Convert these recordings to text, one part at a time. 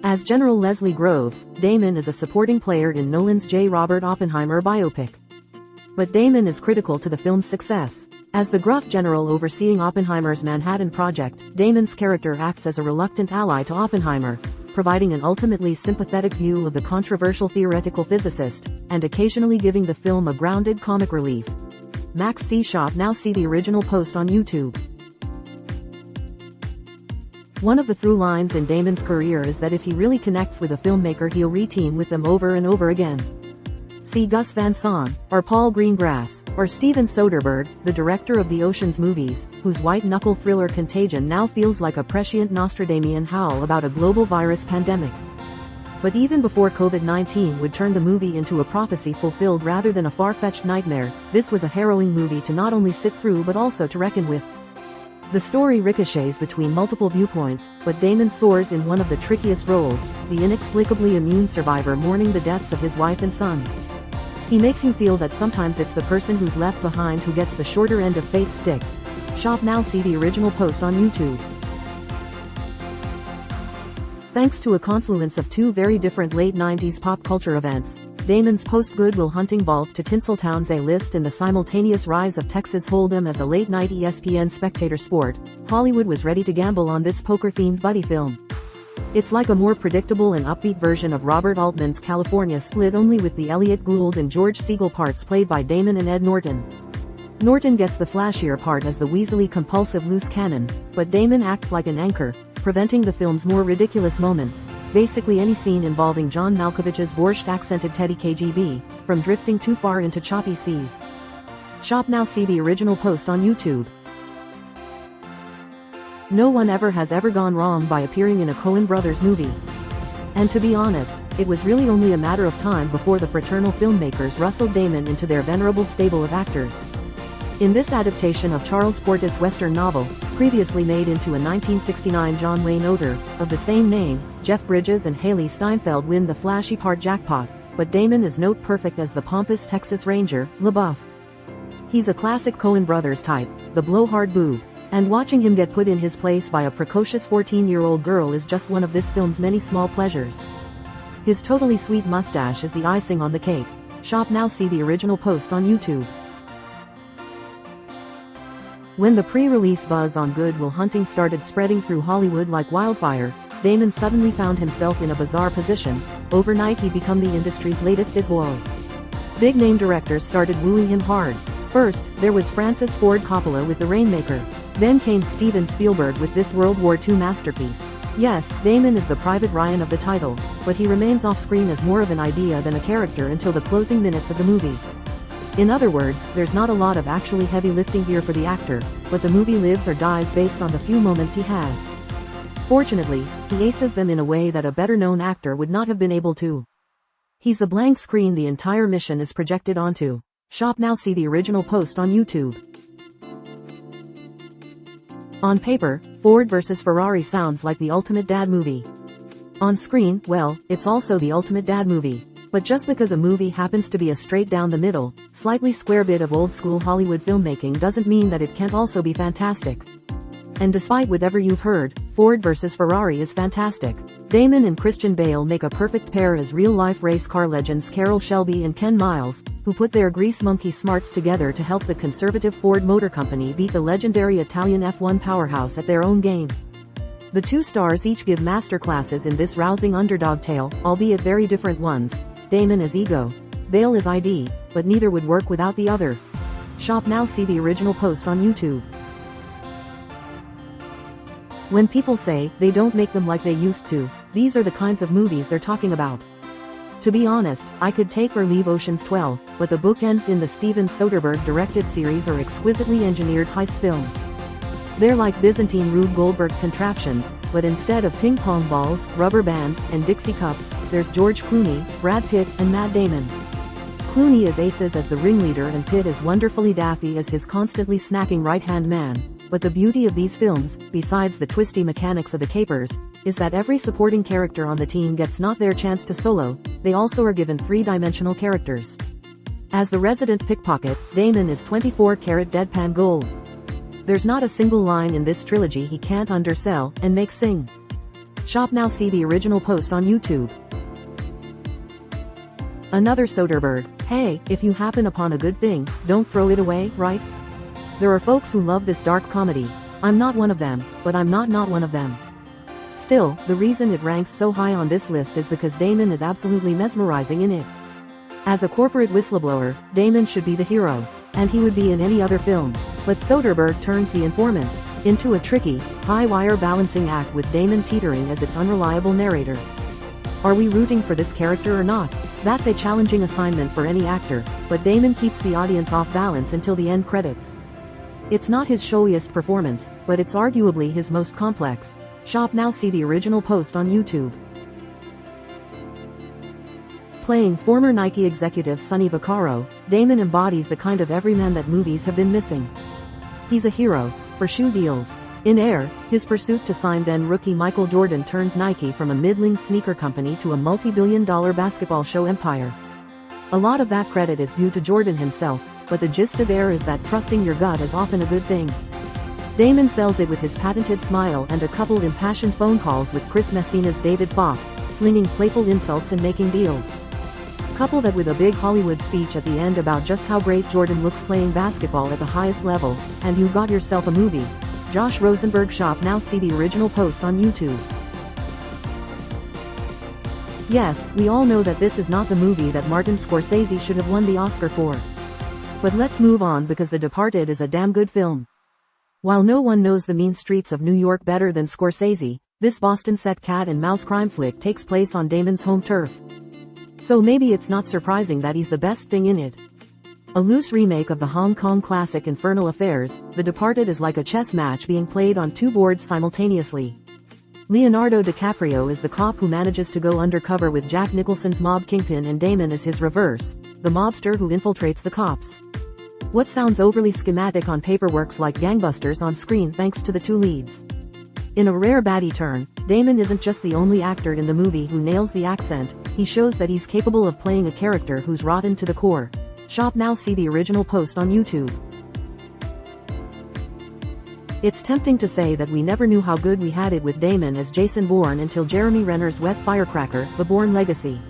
As General Leslie Groves, Damon is a supporting player in Nolan's J. Robert Oppenheimer biopic. But Damon is critical to the film's success. As the gruff general overseeing Oppenheimer's Manhattan Project, Damon's character acts as a reluctant ally to Oppenheimer, providing an ultimately sympathetic view of the controversial theoretical physicist, and occasionally giving the film a grounded comic relief. Max C. Shop now see the original post on YouTube. One of the through lines in Damon's career is that if he really connects with a filmmaker he'll re-team with them over and over again. See Gus Van Sant, or Paul Greengrass, or Steven Soderbergh, the director of the Ocean's movies, whose white-knuckle thriller Contagion now feels like a prescient Nostradamian howl about a global virus pandemic. But even before COVID-19 would turn the movie into a prophecy fulfilled rather than a far-fetched nightmare, this was a harrowing movie to not only sit through but also to reckon with. The story ricochets between multiple viewpoints, but Damon soars in one of the trickiest roles, the inexplicably immune survivor mourning the deaths of his wife and son. He makes you feel that sometimes it's the person who's left behind who gets the shorter end of fate's stick. Shop now see the original post on YouTube. Thanks to a confluence of two very different late 90s pop culture events, Damon's post-Good Will Hunting vault to Tinseltown's A-list and the simultaneous rise of Texas Hold'em as a late-night ESPN spectator sport, Hollywood was ready to gamble on this poker-themed buddy film. It's like a more predictable and upbeat version of Robert Altman's California Split, only with the Elliot Gould and George Segal parts played by Damon and Ed Norton. Norton gets the flashier part as the weaselly compulsive loose cannon, but Damon acts like an anchor, preventing the film's more ridiculous moments, basically any scene involving John Malkovich's borscht-accented Teddy KGB, from drifting too far into choppy seas. Shop now see the original post on YouTube. No one has ever gone wrong by appearing in a Coen Brothers movie. And to be honest, it was really only a matter of time before the fraternal filmmakers rustled Damon into their venerable stable of actors. In this adaptation of Charles Portis' Western novel, previously made into a 1969 John Wayne Oder, of the same name, Jeff Bridges and Haley Steinfeld win the flashy part jackpot, but Damon is note perfect as the pompous Texas Ranger, LaBeouf. He's a classic Coen Brothers type, the blowhard boob, and watching him get put in his place by a precocious 14-year-old girl is just one of this film's many small pleasures. His totally sweet mustache is the icing on the cake. Shop now see the original post on YouTube. When the pre-release buzz on Good Will Hunting started spreading through Hollywood like wildfire, Damon suddenly found himself in a bizarre position. Overnight he'd become the industry's latest it boy. Big-name directors started wooing him hard. First, there was Francis Ford Coppola with The Rainmaker. Then came Steven Spielberg with this World War II masterpiece. Yes, Damon is the Private Ryan of the title, but he remains off-screen as more of an idea than a character until the closing minutes of the movie. In other words, there's not a lot of actually heavy lifting here for the actor, but the movie lives or dies based on the few moments he has. Fortunately, he aces them in a way that a better-known actor would not have been able to. He's the blank screen the entire mission is projected onto. Shop now see the original post on YouTube. On paper, Ford vs. Ferrari sounds like the ultimate dad movie. On screen, well, it's also the ultimate dad movie. But just because a movie happens to be a straight-down-the-middle, slightly square bit of old-school Hollywood filmmaking doesn't mean that it can't also be fantastic. And despite whatever you've heard, Ford vs. Ferrari is fantastic. Damon and Christian Bale make a perfect pair as real-life race car legends Carroll Shelby and Ken Miles, who put their grease monkey smarts together to help the conservative Ford Motor Company beat the legendary Italian F1 powerhouse at their own game. The two stars each give master classes in this rousing underdog tale, albeit very different ones. Damon is ego. Bale is ID, but neither would work without the other. Shop now see the original post on YouTube. When people say, they don't make them like they used to, these are the kinds of movies they're talking about. To be honest, I could take or leave Ocean's 12, but the bookends in the Steven Soderbergh-directed series are exquisitely engineered heist films. They're like Byzantine Rube Goldberg contraptions, but instead of ping-pong balls, rubber bands, and Dixie cups, there's George Clooney, Brad Pitt, and Matt Damon. Clooney is aces as the ringleader and Pitt is wonderfully daffy as his constantly snacking right-hand man. But the beauty of these films, besides the twisty mechanics of the capers, is that every supporting character on the team gets not their chance to solo, they also are given three-dimensional characters. As the resident pickpocket, Damon is 24-karat deadpan gold. There's not a single line in this trilogy he can't undersell and make sing. Shop now, see the original post on YouTube. Another Soderbergh. Hey, if you happen upon a good thing, don't throw it away, right? There are folks who love this dark comedy. I'm not one of them, but I'm not one of them. Still, the reason it ranks so high on this list is because Damon is absolutely mesmerizing in it. As a corporate whistleblower, Damon should be the hero, and he would be in any other film. But Soderbergh turns the informant into a tricky, high-wire balancing act with Damon teetering as its unreliable narrator. Are we rooting for this character or not? That's a challenging assignment for any actor, but Damon keeps the audience off balance until the end credits. It's not his showiest performance, but it's arguably his most complex. Shop now, see the original post on YouTube. Playing former Nike executive Sonny Vaccaro, Damon embodies the kind of everyman that movies have been missing. He's a hero for shoe deals. In Air, his pursuit to sign then-rookie Michael Jordan turns Nike from a middling sneaker company to a multi-billion-dollar basketball show empire. A lot of that credit is due to Jordan himself, but the gist of Air is that trusting your gut is often a good thing. Damon sells it with his patented smile and a couple impassioned phone calls with Chris Messina's David Falk, slinging playful insults and making deals. Couple that with a big Hollywood speech at the end about just how great Jordan looks playing basketball at the highest level, and you got yourself a movie. Josh Rosenberg. Shop now, see the original post on YouTube. Yes, we all know that this is not the movie that Martin Scorsese should have won the Oscar for. But let's move on because The Departed is a damn good film. While no one knows the mean streets of New York better than Scorsese, this Boston set cat and mouse crime flick takes place on Damon's home turf. So maybe it's not surprising that he's the best thing in it. A loose remake of the Hong Kong classic Infernal Affairs, The Departed is like a chess match being played on two boards simultaneously. Leonardo DiCaprio is the cop who manages to go undercover with Jack Nicholson's mob kingpin, and Damon is his reverse, the mobster who infiltrates the cops. What sounds overly schematic on paper works like gangbusters on screen thanks to the two leads. In a rare baddie turn, Damon isn't just the only actor in the movie who nails the accent, he shows that he's capable of playing a character who's rotten to the core. Shop now, see the original post on YouTube. It's tempting to say that we never knew how good we had it with Damon as Jason Bourne until Jeremy Renner's wet firecracker, The Bourne Legacy.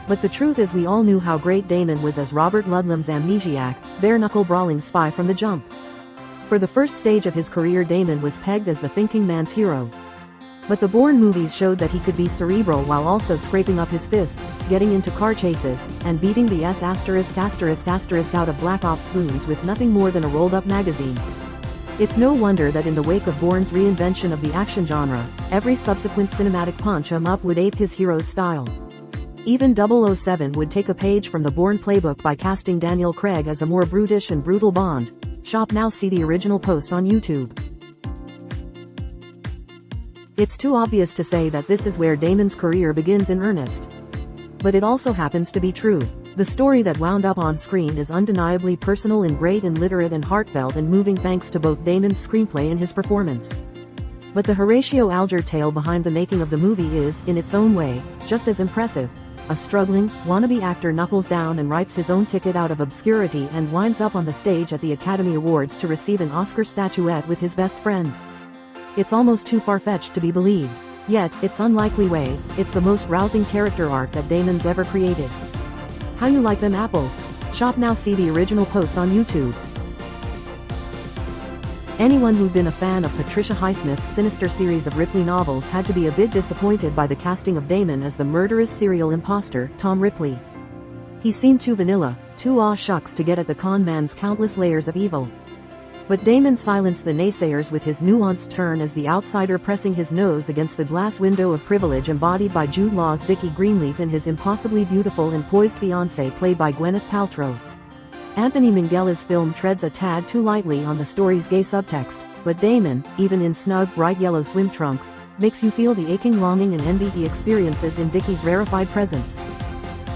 But the truth is we all knew how great Damon was as Robert Ludlum's amnesiac, bare-knuckle brawling spy from the jump. For the first stage of his career, Damon was pegged as the thinking man's hero. But the Bourne movies showed that he could be cerebral while also scraping up his fists, getting into car chases, and beating the S*** out of Black Ops goons with nothing more than a rolled-up magazine. It's no wonder that in the wake of Bourne's reinvention of the action genre, every subsequent cinematic punch-em-up would ape his hero's style. Even 007 would take a page from the Bourne playbook by casting Daniel Craig as a more brutish and brutal Bond. Shop now, see the original post on YouTube. It's too obvious to say that this is where Damon's career begins in earnest. But it also happens to be true. The story that wound up on screen is undeniably personal and great and literate and heartfelt and moving thanks to both Damon's screenplay and his performance. But the Horatio Alger tale behind the making of the movie is, in its own way, just as impressive. A struggling, wannabe actor knuckles down and writes his own ticket out of obscurity and winds up on the stage at the Academy Awards to receive an Oscar statuette with his best friend. It's almost too far-fetched to be believed. Yet, it's unlikely way, it's the most rousing character arc that Damon's ever created. How you like them apples? Shop now, see the original post on YouTube. Anyone who'd been a fan of Patricia Highsmith's sinister series of Ripley novels had to be a bit disappointed by the casting of Damon as the murderous serial imposter, Tom Ripley. He seemed too vanilla, too aw shucks to get at the con man's countless layers of evil. But Damon silenced the naysayers with his nuanced turn as the outsider pressing his nose against the glass window of privilege embodied by Jude Law's Dickie Greenleaf and his impossibly beautiful and poised fiancée played by Gwyneth Paltrow. Anthony Minghella's film treads a tad too lightly on the story's gay subtext, but Damon, even in snug bright yellow swim trunks, makes you feel the aching longing and envy he experiences in Dickie's rarefied presence.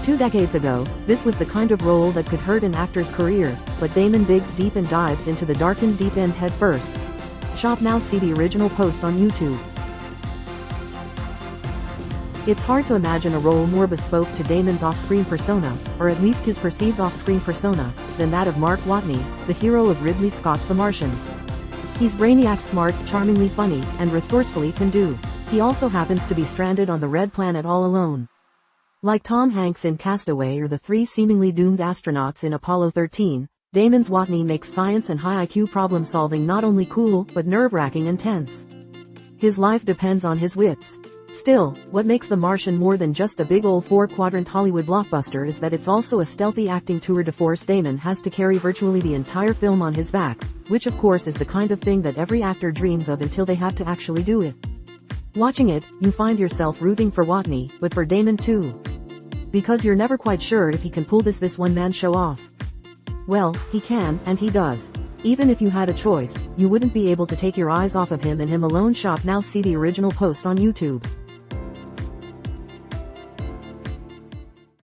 2 decades ago, this was the kind of role that could hurt an actor's career, but Damon digs deep and dives into the darkened deep end head first. Shop now, see the original post on YouTube. It's hard to imagine a role more bespoke to Damon's off-screen persona, or at least his perceived off-screen persona, than that of Mark Watney, the hero of Ridley Scott's The Martian. He's brainiac smart, charmingly funny, and resourcefully can-do. He also happens to be stranded on the Red Planet all alone. Like Tom Hanks in Castaway or the three seemingly doomed astronauts in Apollo 13, Damon's Watney makes science and high IQ problem-solving not only cool but nerve-wracking and tense. His life depends on his wits. Still, what makes The Martian more than just a big ol' four-quadrant Hollywood blockbuster is that it's also a stealthy acting tour de force. Damon has to carry virtually the entire film on his back, which of course is the kind of thing that every actor dreams of until they have to actually do it. Watching it, you find yourself rooting for Watney, but for Damon too. Because you're never quite sure if he can pull this one-man show off. Well, he can, and he does. Even if you had a choice, you wouldn't be able to take your eyes off of him in Him Alone shot. Now see the original post on YouTube.